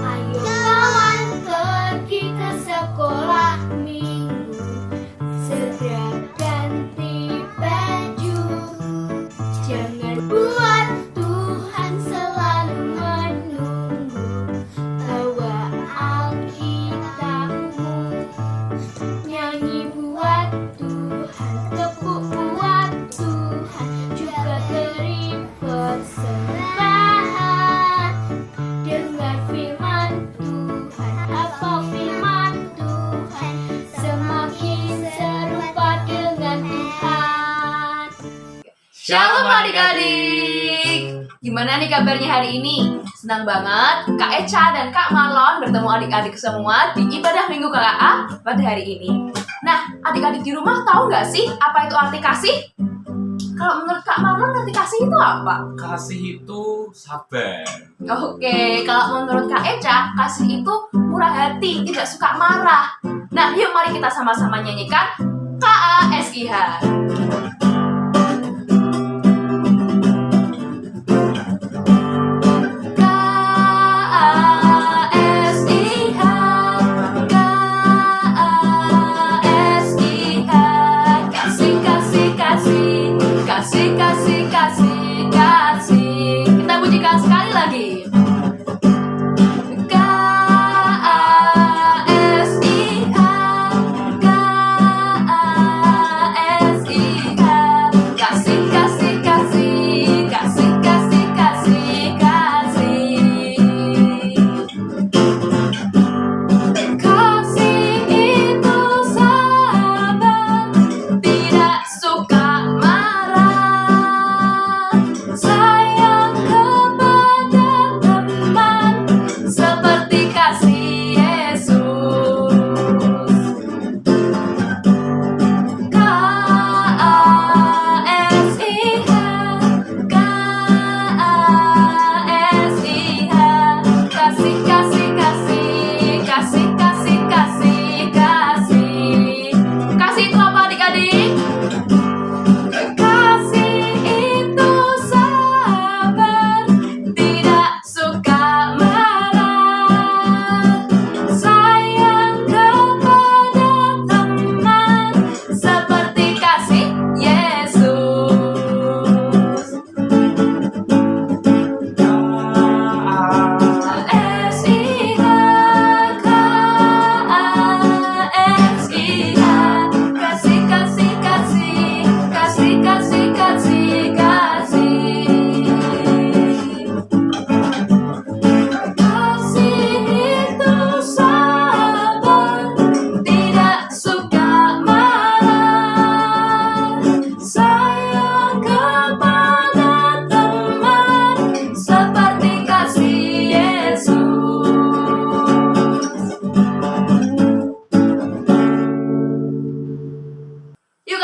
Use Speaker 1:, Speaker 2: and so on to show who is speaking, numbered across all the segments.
Speaker 1: Ayo kawan pergi ke sekolah minggu, segera ganti baju. Jangan buat Tuhan selalu menunggu. Bawa Alkitabmu, nyanyi buat Tuhan, tepuk buat Tuhan, juga beri persembahan. Dengar firman Tuhan, hafal firman Tuhan, semakin serupa dengan Tuhan.
Speaker 2: Shalom adik-adik. Gimana nih kabarnya hari ini? Senang banget Kak Echa dan Kak Marlon bertemu adik-adik semua di ibadah minggu KKA pada hari ini. Nah, adik-adik di rumah tahu nggak sih apa itu arti kasih? Kalau menurut Kak Marlon, arti kasih itu apa?
Speaker 3: Kasih itu sabar.
Speaker 2: Oke, kalau menurut Kak Echa, kasih itu murah hati, tidak suka marah. Nah, yuk mari kita sama-sama nyanyikan KASIH. Kasih. Kita pujikan sekali lagi.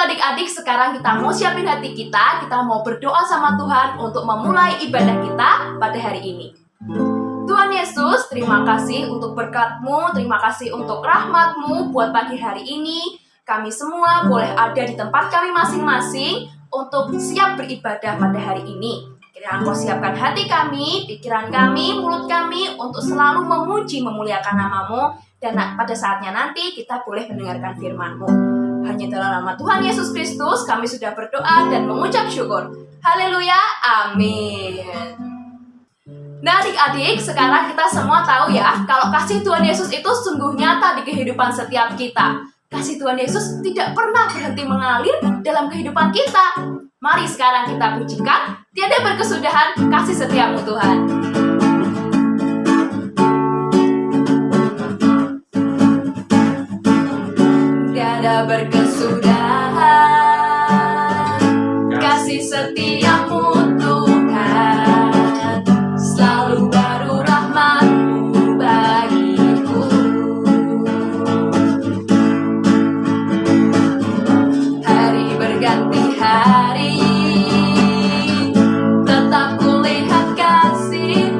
Speaker 2: Adik-adik, sekarang kita mau siapin hati kita mau berdoa sama Tuhan untuk memulai ibadah kita pada hari ini. Tuhan Yesus, terima kasih untuk berkat-Mu, terima kasih untuk rahmat-Mu buat pagi hari ini. Kami semua boleh ada di tempat kami masing-masing untuk siap beribadah pada hari ini. Kiranya Engkau siapkan hati kami, pikiran kami, mulut kami untuk selalu memuji, memuliakan nama-Mu. Dan pada saatnya nanti kita boleh mendengarkan firman-Mu. Hanya dalam nama Tuhan Yesus Kristus kami sudah berdoa dan mengucap syukur. Haleluya, amin. Nah adik-adik, sekarang kita semua tahu ya, kalau kasih Tuhan Yesus itu sungguh nyata di kehidupan setiap kita. Kasih Tuhan Yesus tidak pernah berhenti mengalir dalam kehidupan kita. Mari sekarang kita pujikan, tiada berkesudahan kasih setiamu Tuhan. Tiada berkesudahan kasih setiamu Tuhan, selalu baru rahmat-Mu bagiku. Hari berganti hari, tetap kulihat kasih-Mu.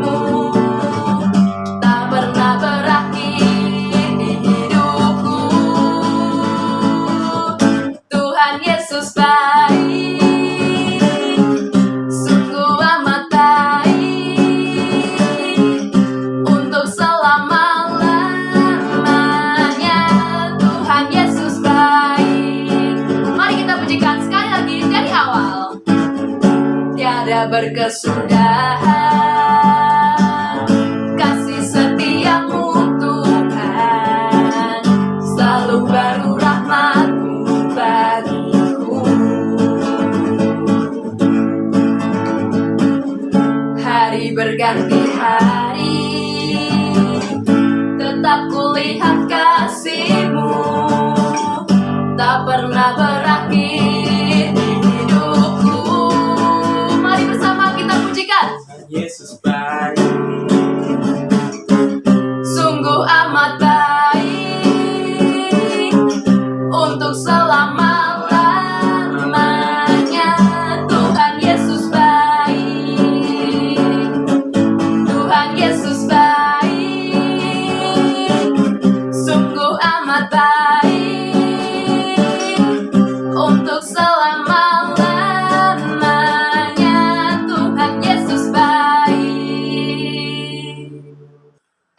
Speaker 2: kesudahan. Kasih setiamu Tuhan, selalu baru rahmat-Mu bagiku. Hari berganti hari, tetap kulihat kasih-Mu, tak pernah berakhir di hidupku. Mari bersama kita pujikan.
Speaker 3: Yesus baik.
Speaker 2: Sungguh amat baik, untuk selama-lamanya. Tuhan Yesus baik, Tuhan Yesus baik, sungguh amat baik, untuk selama-lamanya. Tuhan Yesus baik.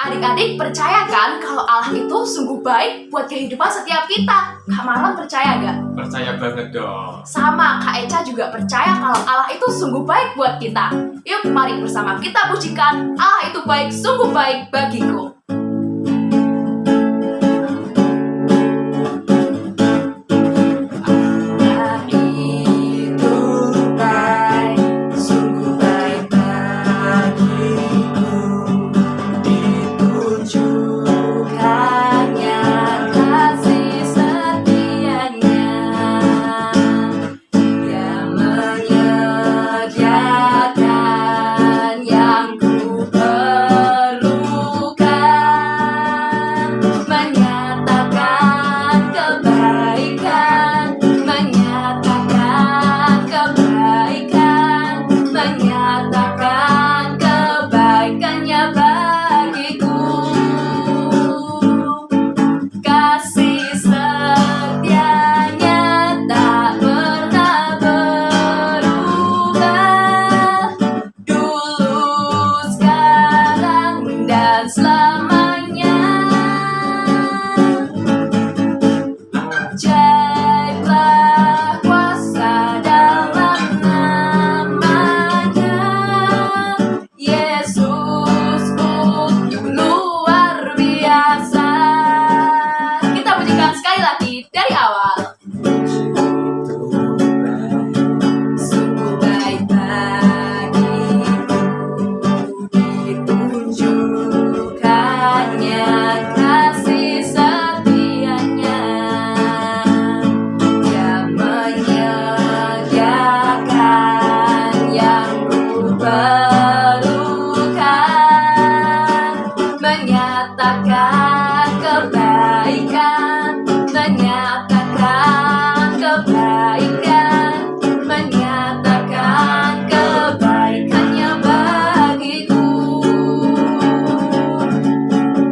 Speaker 2: Adik-adik percaya kan kalau Allah itu sungguh baik buat kehidupan setiap kita? Kak Marlon percaya gak?
Speaker 3: Percaya banget dong.
Speaker 2: Sama Kak Eca juga percaya kalau Allah itu sungguh baik buat kita. Yuk mari bersama kita pujikan Allah itu baik, sungguh baik bagiku. Allah itu baik, sungguh baik bagiku. Ditunjukkannya kasih setianya, Dia menyediakan yang ku perlukan, menyatakan kebaikan, menyatakan kebaikan, menyatakan kebaikannya bagiku. Kasih setianya tak pernah berubah, dulu, sekarang, dan selamanya. Ajaiblah kuasa dalam namanya, Yesusku luar biasa. Kita pujikan sekali lagi dari awal. Sungguh baik bagiku, ditunjukkannya kasih setianya, Dia menyediakan yang ku perlukan, menyatakan kebaikan, menyatakan kebaikan, menyatakan kebaikannya bagiku.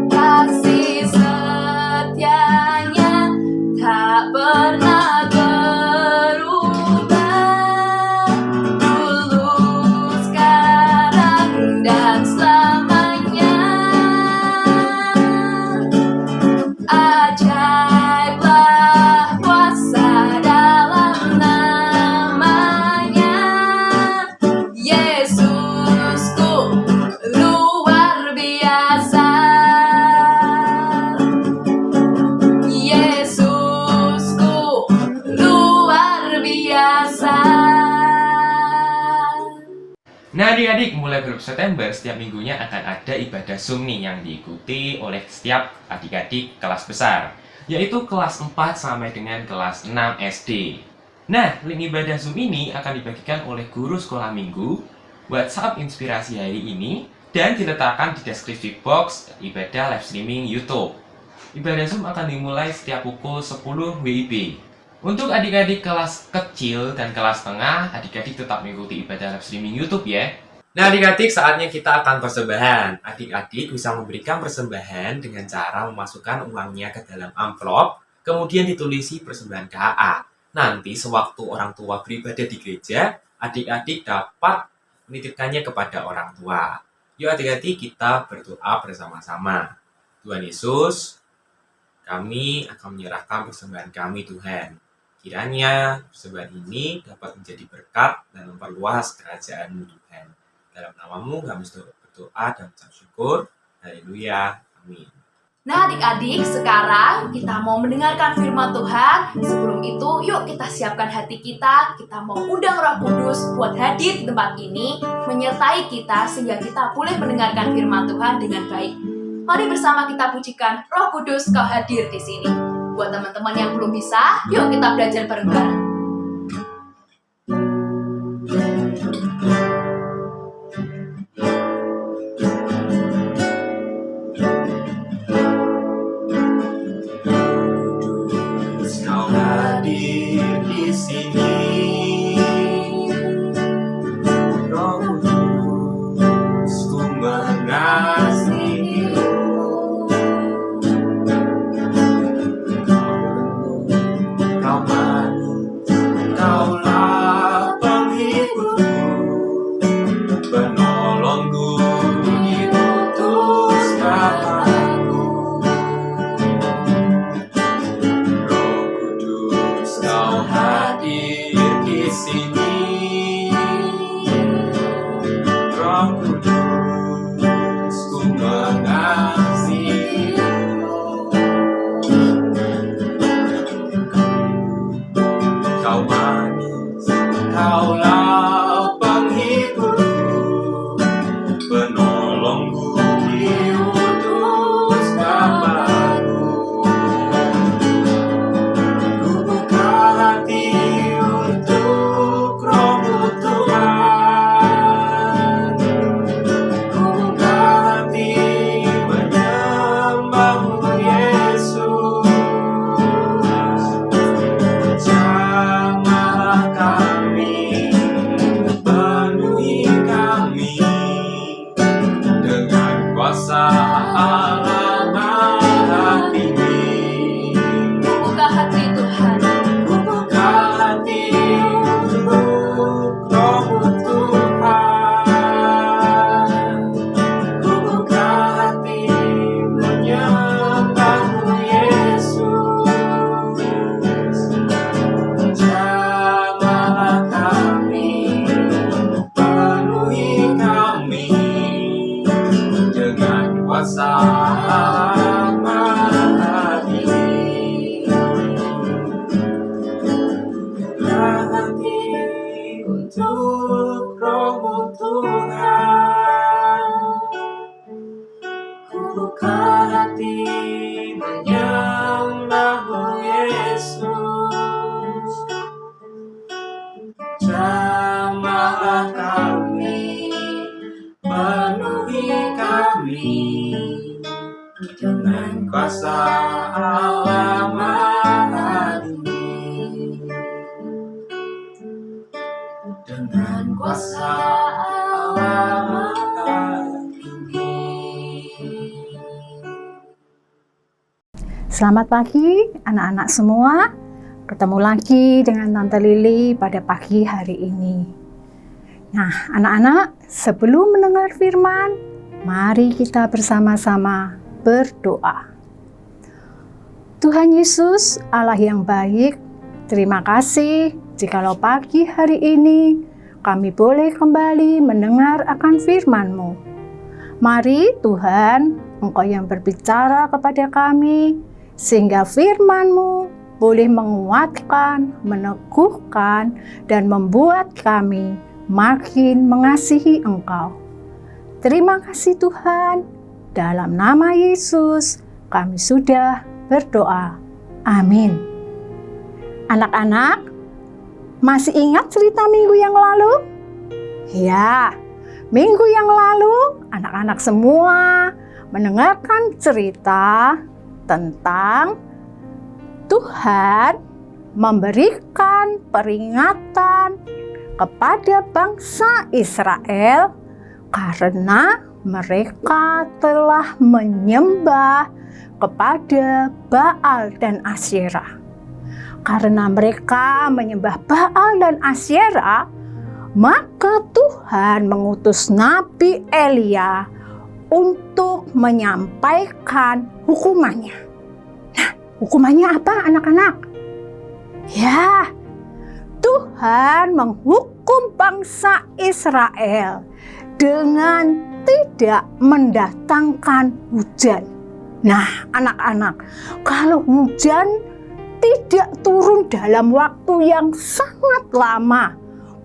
Speaker 2: Kasih setianya tak pernah berubah, dulu, sekarang, dan selamanya. Ajaiblah kuasa dalam namanya, Yesusku luar biasa. Yesusku luar biasa.
Speaker 4: Nah adik-adik, mulai bulan September setiap minggunya akan ada ibadah Zoom nih yang diikuti oleh setiap adik-adik kelas besar, yaitu kelas 4 sampai dengan kelas 6 SD. Nah, link ibadah Zoom ini akan dibagikan oleh guru sekolah minggu, WhatsApp inspirasi hari ini, dan diletakkan di deskripsi box ibadah live streaming YouTube. Ibadah Zoom akan dimulai setiap pukul 10 WIB. Untuk adik-adik kelas kecil dan kelas tengah, adik-adik tetap mengikuti ibadah live streaming YouTube ya.
Speaker 5: Nah adik-adik, saatnya kita akan persembahan. Adik-adik bisa memberikan persembahan dengan cara memasukkan uangnya ke dalam amplop, kemudian ditulisi persembahan KA. Nanti sewaktu orang tua beribadah di gereja, adik-adik dapat menitipkannya kepada orang tua. Yuk adik-adik kita berdoa bersama-sama. Tuhan Yesus, kami akan menyerahkan persembahan kami Tuhan. Kiranya persembahan ini dapat menjadi berkat dan memperluas kerajaan-Mu Tuhan. dalam namamu kami berdoa dan ucap syukur. Haleluya. Amin.
Speaker 2: Nah adik-adik, sekarang kita mau mendengarkan firman Tuhan. Sebelum itu, yuk kita siapkan hati kita. Kita mau undang Roh Kudus buat hadir di tempat ini, menyertai kita sehingga kita boleh mendengarkan firman Tuhan dengan baik. Mari bersama kita pujikan Roh Kudus, kau hadir di sini. Buat teman-teman yang belum bisa, yuk kita belajar bareng-bareng.
Speaker 6: Selamat pagi anak-anak semua. Ketemu lagi dengan Tante Lili pada pagi hari ini. Nah, anak-anak, sebelum mendengar firman, mari kita bersama-sama berdoa. Tuhan Yesus, Allah yang baik, terima kasih jikalau pagi hari ini kami boleh kembali mendengar akan firman-Mu. Mari Tuhan, Engkau yang berbicara kepada kami, sehingga firman-Mu boleh menguatkan, meneguhkan, dan membuat kami makin mengasihi Engkau. Terima kasih Tuhan, dalam nama Yesus kami sudah berdoa. Amin. Anak-anak, masih ingat cerita minggu yang lalu? Ya, minggu yang lalu anak-anak semua mendengarkan cerita tentang Tuhan memberikan peringatan kepada bangsa Israel karena mereka telah menyembah kepada Baal dan Asyera. Karena mereka menyembah Baal dan Asyera, maka Tuhan mengutus Nabi Elia untuk menyampaikan hukumannya. Nah, hukumannya apa anak-anak? Ya, Tuhan menghukum bangsa Israel dengan tidak mendatangkan hujan. Nah, anak-anak, kalau hujan tidak turun dalam waktu yang sangat lama,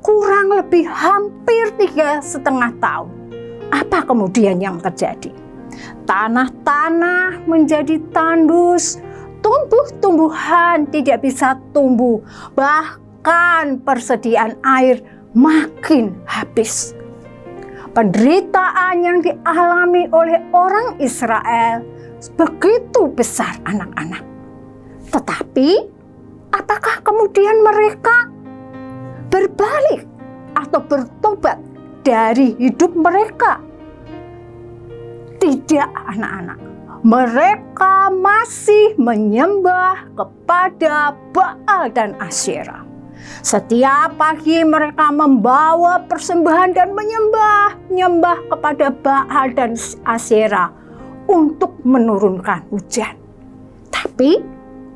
Speaker 6: kurang lebih hampir 3,5 tahun, apa kemudian yang terjadi? Tanah-tanah menjadi tandus, tumbuh-tumbuhan tidak bisa tumbuh, bahkan persediaan air makin habis. Penderitaan yang dialami oleh orang Israel begitu besar, anak-anak. Tetapi, apakah kemudian mereka berbalik atau bertobat dari hidup mereka? Tidak, anak-anak. Mereka masih menyembah kepada Baal dan Asyera. Setiap pagi mereka membawa persembahan dan menyembah kepada Baal dan Asyera untuk menurunkan hujan. Tapi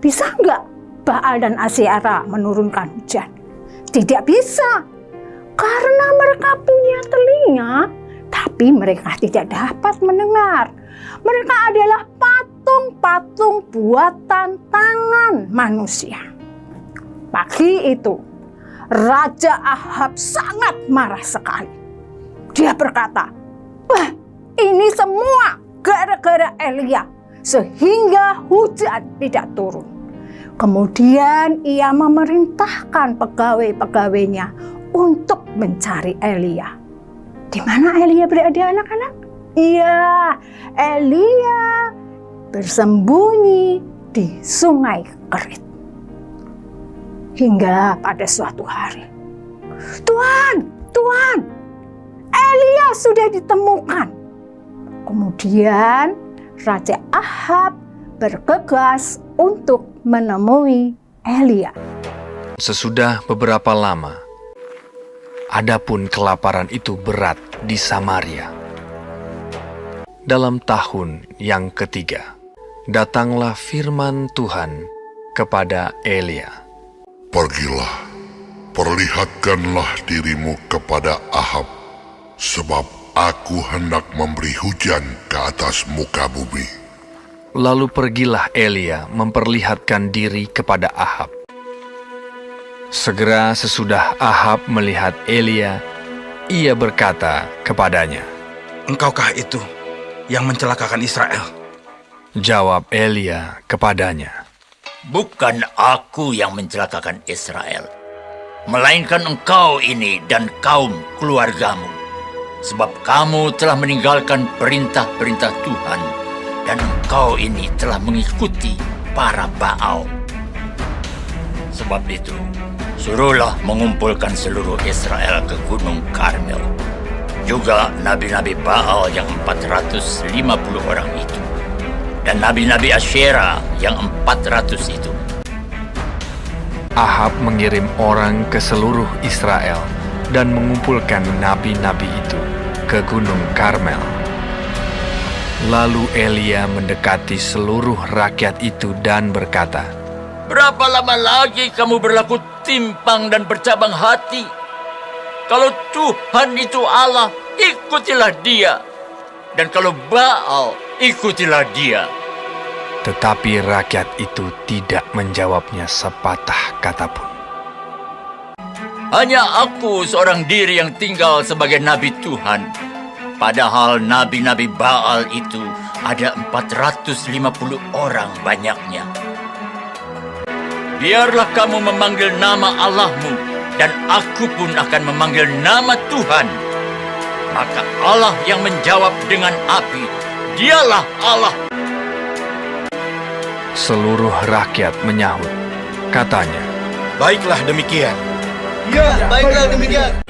Speaker 6: bisa nggak Baal dan Asyera menurunkan hujan? Tidak bisa, karena mereka punya telinga, tapi mereka tidak dapat mendengar. Mereka adalah patung-patung buatan tangan manusia. Pagi itu, Raja Ahab sangat marah sekali. Dia berkata, "Wah, ini semua gara-gara Elia, sehingga hujan tidak turun." Kemudian ia memerintahkan pegawai-pegawainya untuk mencari Elia. Di mana Elia berada, anak-anak? Iya, Elia bersembunyi di sungai Kerit. Hingga pada suatu hari, Tuhan, Elia sudah ditemukan. Kemudian Raja Ahab bergegas untuk menemui Elia.
Speaker 7: Sesudah beberapa lama, adapun kelaparan itu berat di Samaria. Dalam tahun yang ketiga, datanglah firman Tuhan kepada Elia.
Speaker 8: Pergilah, perlihatkanlah dirimu kepada Ahab, sebab aku hendak memberi hujan ke atas muka bumi.
Speaker 7: Lalu pergilah Elia memperlihatkan diri kepada Ahab. Segera sesudah Ahab melihat Elia, ia berkata kepadanya,
Speaker 9: "Engkaukah itu yang mencelakakan Israel?"
Speaker 7: Jawab Elia kepadanya,
Speaker 10: "Bukan aku yang mencelakakan Israel, melainkan engkau ini dan kaum keluargamu. Sebab kamu telah meninggalkan perintah-perintah Tuhan, dan engkau ini telah mengikuti para Baal. Sebab itu, suruhlah mengumpulkan seluruh Israel ke Gunung Karmel, juga nabi-nabi Baal yang 450 orang itu, dan nabi-nabi Asyera yang 400 itu."
Speaker 7: Ahab mengirim orang ke seluruh Israel dan mengumpulkan nabi-nabi itu ke Gunung Karmel. Lalu Elia mendekati seluruh rakyat itu dan berkata,
Speaker 10: "Berapa lama lagi kamu berlaku timpang dan bercabang hati? Kalau Tuhan itu Allah, ikutilah Dia. Dan kalau Baal, ikutilah dia."
Speaker 7: Tetapi rakyat itu tidak menjawabnya sepatah kata pun.
Speaker 10: "Hanya aku seorang diri yang tinggal sebagai nabi Tuhan. Padahal nabi-nabi Baal itu ada 450 orang banyaknya. Biarlah kamu memanggil nama Allahmu, dan aku pun akan memanggil nama Tuhan. Maka Allah yang menjawab dengan api, Dialah Allah."
Speaker 7: Seluruh rakyat menyahut. Katanya,
Speaker 9: "Baiklah demikian."
Speaker 11: Ya, baiklah demikian.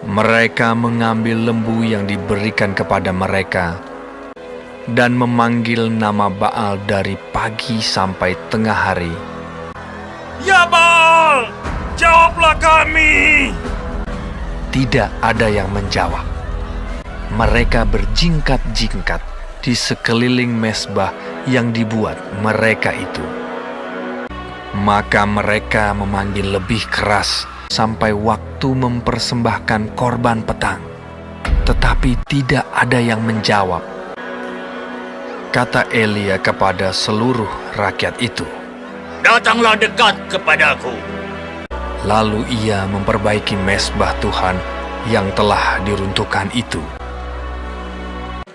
Speaker 7: mereka mengambil lembu yang diberikan kepada mereka dan memanggil nama Baal dari pagi sampai tengah hari.
Speaker 9: "Ya Baal, jawablah kami."
Speaker 7: Tidak ada yang menjawab. Mereka berjingkat-jingkat di sekeliling mezbah yang dibuat mereka itu. Maka mereka memanggil lebih keras sampai waktu mempersembahkan korban petang. tetapi tidak ada yang menjawab. Kata Elia kepada seluruh rakyat itu,
Speaker 10: Datanglah dekat kepadaku.
Speaker 7: lalu ia memperbaiki mezbah Tuhan yang telah diruntuhkan itu.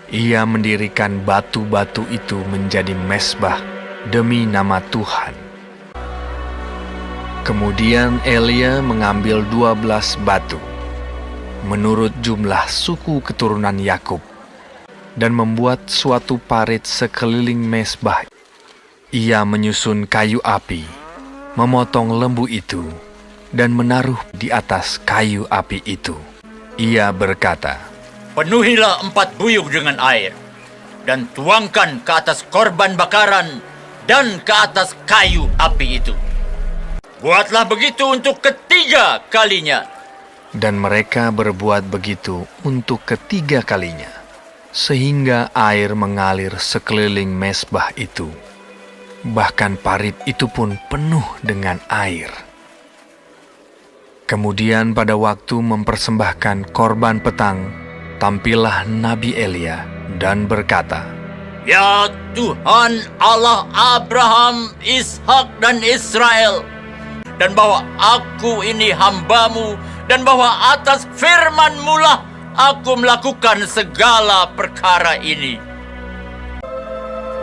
Speaker 7: Ia mendirikan batu-batu itu menjadi mezbah demi nama Tuhan. Kemudian Elia mengambil 12 batu, menurut jumlah suku keturunan Yakub, dan membuat suatu parit sekeliling mezbah. Ia menyusun kayu api, memotong lembu itu, dan menaruh di atas kayu api itu. Ia berkata,
Speaker 10: Penuhilah 4 buyung dengan air, dan tuangkan ke atas korban bakaran dan ke atas kayu api itu. Buatlah begitu untuk ketiga kalinya.
Speaker 7: Dan mereka berbuat begitu untuk ketiga kalinya, sehingga air mengalir sekeliling mezbah itu. Bahkan parit itu pun penuh dengan air. Kemudian pada waktu mempersembahkan korban petang, tampillah Nabi Elia dan berkata,
Speaker 10: Ya Tuhan Allah Abraham, Ishak dan Israel, dan bahwa aku ini hamba-Mu, dan bahwa atas firman-Mu lah aku melakukan segala perkara ini,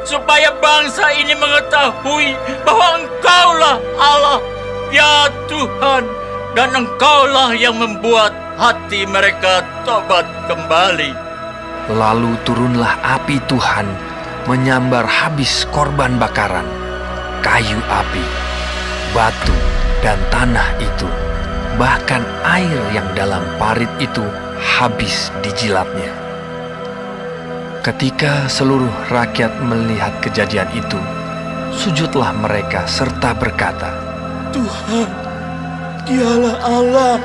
Speaker 10: supaya bangsa ini mengetahui bahwa Engkaulah Allah, ya Tuhan, dan Engkaulah yang membuat hati mereka tobat kembali.
Speaker 7: Lalu turunlah api Tuhan menyambar habis korban bakaran, kayu api, batu, dan tanah itu. Bahkan air yang dalam parit itu habis dijilatnya. Ketika seluruh rakyat melihat kejadian itu, sujudlah mereka serta berkata,
Speaker 11: Tuhan, Dialah Allah.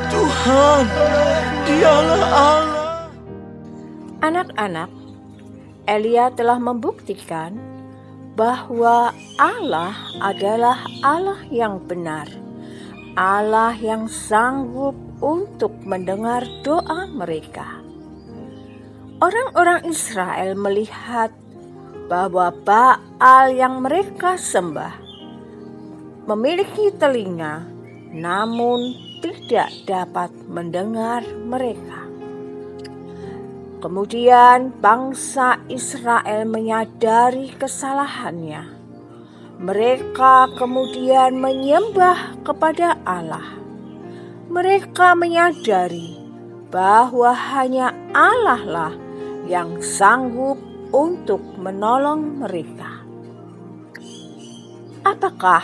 Speaker 11: Tuhan, Dialah Allah.
Speaker 6: Anak-anak, Elia telah membuktikan bahwa Allah adalah Allah yang benar, Allah yang sanggup untuk mendengar doa mereka. Orang-orang Israel melihat bahwa Baal yang mereka sembah memiliki telinga, namun tidak dapat mendengar mereka. Kemudian bangsa Israel menyadari kesalahannya. Mereka kemudian menyembah kepada Allah. Mereka menyadari bahwa hanya Allah lah yang sanggup untuk menolong mereka. Apakah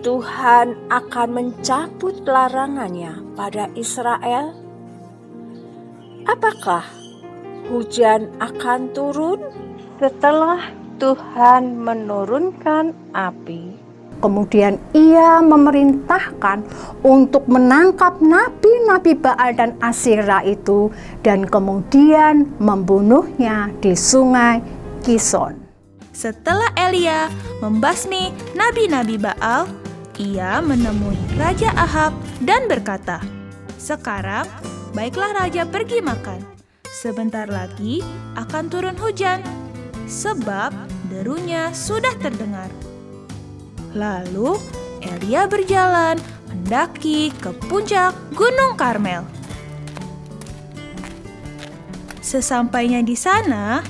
Speaker 6: Tuhan akan mencabut larangannya pada Israel? Apakah hujan akan turun setelah Tuhan menurunkan api? Kemudian ia memerintahkan untuk menangkap nabi-nabi Baal dan Asyera itu dan kemudian membunuhnya di sungai Kison.
Speaker 12: Setelah Elia membasmi nabi-nabi Baal, ia menemui Raja Ahab dan berkata, Sekarang baiklah raja pergi makan. Sebentar lagi akan turun hujan, sebab derunya sudah terdengar. Lalu Elia berjalan mendaki ke puncak Gunung Karmel. Sesampainya di sana,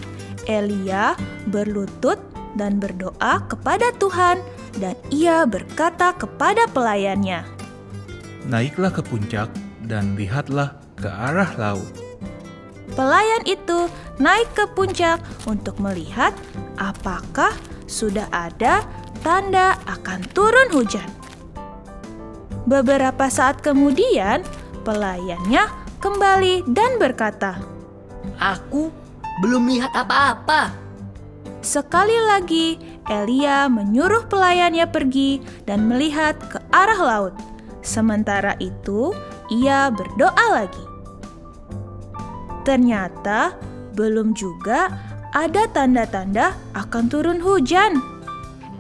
Speaker 12: Elia berlutut dan berdoa kepada Tuhan, dan ia berkata kepada pelayannya,
Speaker 9: Naiklah ke puncak dan lihatlah ke arah laut.
Speaker 12: Pelayan itu naik ke puncak untuk melihat apakah sudah ada tanda akan turun hujan. Beberapa saat kemudian, pelayannya kembali dan berkata,
Speaker 13: Aku belum lihat apa-apa.
Speaker 12: Sekali lagi, Elia menyuruh pelayannya pergi dan melihat ke arah laut. Sementara itu, ia berdoa lagi. Ternyata belum juga ada tanda-tanda akan turun hujan.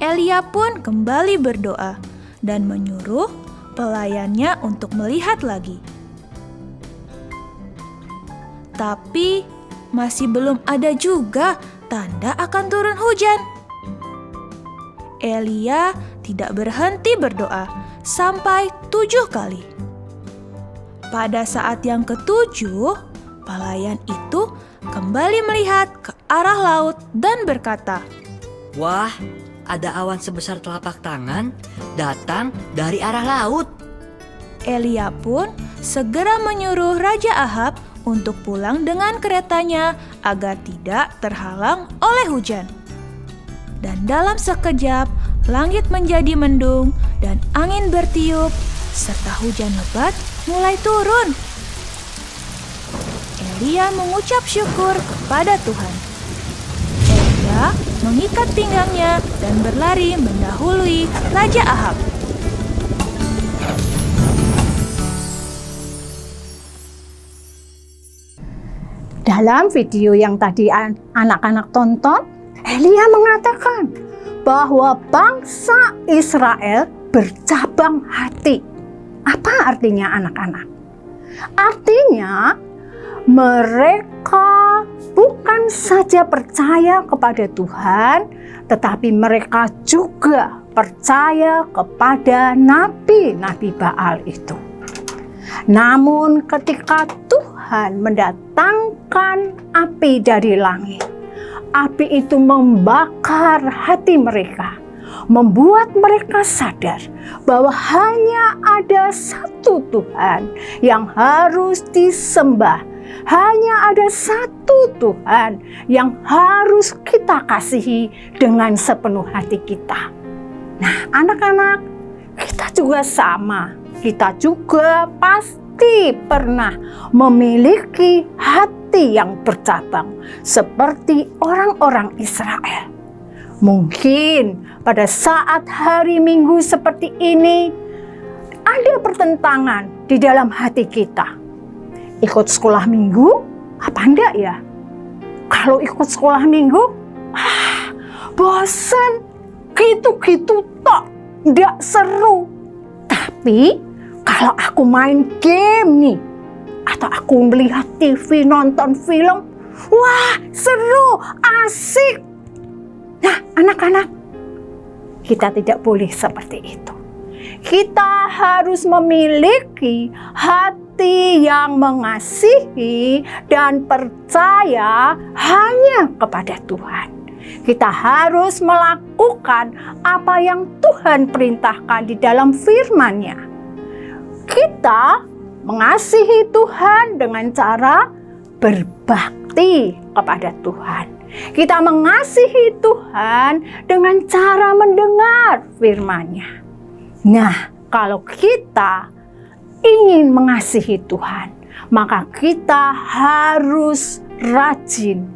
Speaker 12: Elia pun kembali berdoa dan menyuruh pelayannya untuk melihat lagi. Tapi masih belum ada juga tanda akan turun hujan. Elia tidak berhenti berdoa sampai 7 kali. Pada saat yang ke-7, pelayan itu kembali melihat ke arah laut dan berkata,
Speaker 13: Wah, ada awan sebesar telapak tangan datang dari arah laut.
Speaker 12: Elia pun segera menyuruh Raja Ahab untuk pulang dengan keretanya agar tidak terhalang oleh hujan. Dan dalam sekejap, langit menjadi mendung dan angin bertiup, serta hujan lebat mulai turun. Elia mengucap syukur kepada Tuhan. Elia mengikat pinggangnya dan berlari mendahului Raja Ahab.
Speaker 6: Dalam video yang tadi anak-anak tonton, Elia mengatakan bahwa bangsa Israel bercabang hati. Apa artinya anak-anak? Artinya mereka bukan saja percaya kepada Tuhan, tetapi mereka juga percaya kepada nabi-nabi Baal itu. Namun ketika Tuhan mendatangkan api dari langit, api itu membakar hati mereka, membuat mereka sadar bahwa hanya ada satu Tuhan yang harus disembah. Hanya ada satu Tuhan yang harus kita kasihi dengan sepenuh hati kita. Nah, anak-anak, kita juga sama. Kita juga pasti pernah memiliki hati yang bercabang seperti orang-orang Israel. Mungkin pada saat hari Minggu seperti ini ada pertentangan di dalam hati kita. Ikut sekolah Minggu apa enggak ya? Kalau ikut sekolah Minggu, bosan, gitu-gitu tok, enggak seru. Tapi kalau aku main game nih, atau aku melihat TV, nonton film, wah seru, asik. Nah anak-anak, kita tidak boleh seperti itu. Kita harus memiliki hati yang mengasihi dan percaya hanya kepada Tuhan. Kita harus melakukan apa yang Tuhan perintahkan di dalam firman-Nya. Kita mengasihi Tuhan dengan cara berbakti kepada Tuhan. Kita mengasihi Tuhan dengan cara mendengar firman-Nya. Nah, kalau kita ingin mengasihi Tuhan, maka kita harus rajin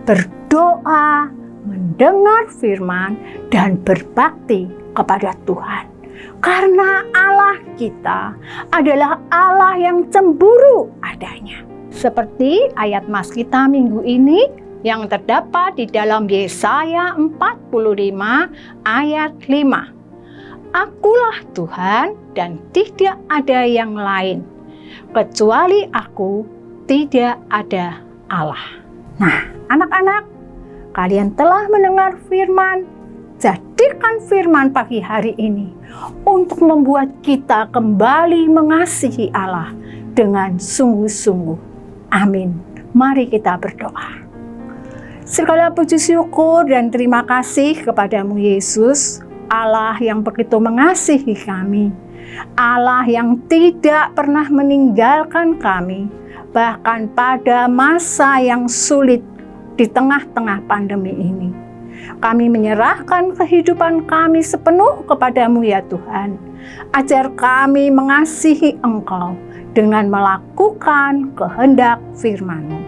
Speaker 6: berdoa, mendengar firman, dan berbakti kepada Tuhan. Karena Allah kita adalah Allah yang cemburu adanya. Seperti ayat mas kita minggu ini yang terdapat di dalam Yesaya 45 ayat 5. Akulah Tuhan dan tidak ada yang lain. Kecuali aku tidak ada Allah. Nah, anak-anak, kalian telah mendengar firman. Jadikan firman pagi hari ini untuk membuat kita kembali mengasihi Allah dengan sungguh-sungguh. Amin. Mari kita berdoa. Segala puji syukur dan terima kasih kepadamu Yesus, Allah yang begitu mengasihi kami, Allah yang tidak pernah meninggalkan kami, bahkan pada masa yang sulit di tengah-tengah pandemi ini. Kami menyerahkan kehidupan kami sepenuh kepadamu ya Tuhan. Ajar kami mengasihi Engkau dengan melakukan kehendak firman-Mu.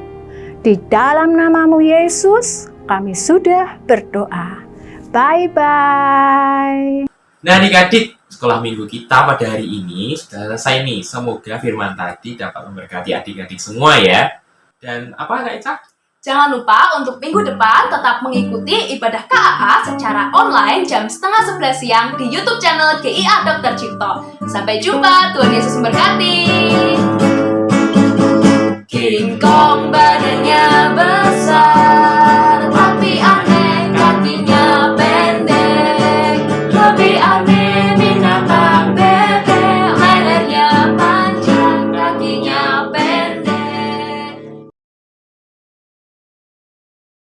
Speaker 6: Di dalam namamu Yesus, kami sudah berdoa. Bye-bye.
Speaker 5: Nah adik-adik, sekolah minggu kita pada hari ini sudah selesai nih. Semoga firman tadi dapat memberkati adik-adik semua ya. Dan apa Kak Ica?
Speaker 2: Jangan lupa untuk minggu depan tetap mengikuti ibadah KAA secara online jam 10:30 siang di YouTube channel GIA Dr. Cipto. Sampai jumpa, Tuhan Yesus memberkati. King Kong badannya besar.